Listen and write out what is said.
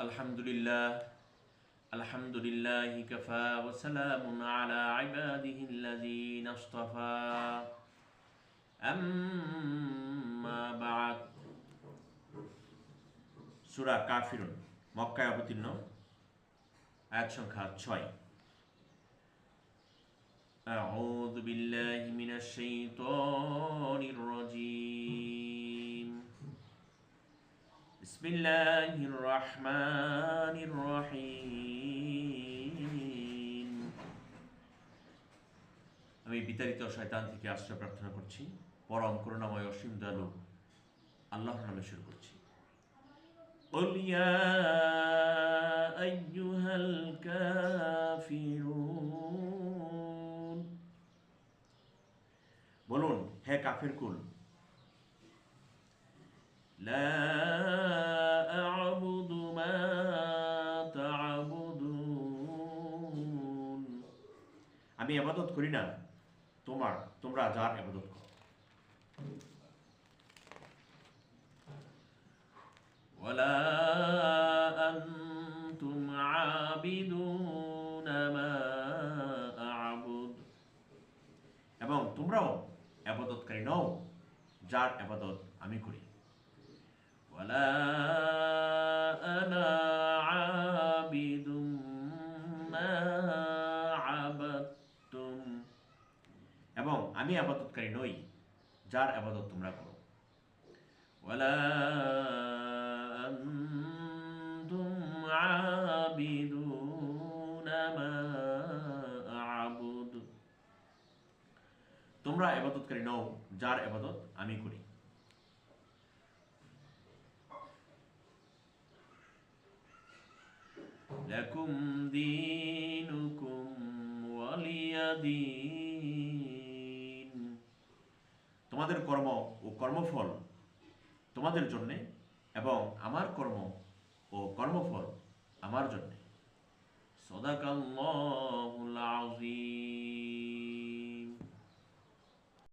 আলহামদুলিল্লাহ আলহামদুলিল্লাহি কাফা ওয়া সালামুন আলা ইবাদিহিল্লাযীনা ইসতাফা আম্মা বা'দ। সূরা কাফিরুন মক্কায় অবতীর্ণ, আয়াত সংখ্যা 6। আউযু বিল্লাহি মিনাশ শাইতানির রাজীম। বিসমিল্লাহির রহমানির রহিম। আমি বিতাড়িত শয়তান থেকে আশ্রয় প্রার্থনা করছি। পরম করুণাময় অসীম দয়ালু আল্লাহর নামে শুরু করছি। قُلْ يَا أَيُّهَا الْكَافِرُونَ, বলুন হে কাফির কুল, লা আ'বুদু মা তা'বুদুন, আমি ইবাদত করি না তোমরা যার ইবাদত করো। ওয়ালা আনতুম আবিদুনা মা আ'বুদ, এবং তোমরাও ইবাদতকারী নও যার ইবাদত আমি করি। ওয়ালা আনা আবিদুম মা আবাদতুম, এবং আমি ইবাদতকারী নই যার ইবাদত তোমরা করো। ওয়ালা আনতুম আবিদুনা মা আ'বুদ, তোমরা ইবাদতকারী নও যার ইবাদত আমি করি। লাকুম দীনুকুম ওয়ালিয়া দীন, তোমাদের কর্ম ও কর্মফল তোমাদের জন্যে, এবং আমার কর্ম ও কর্মফল আমার জন্যে। সাদাকাল্লাহুল আযীম।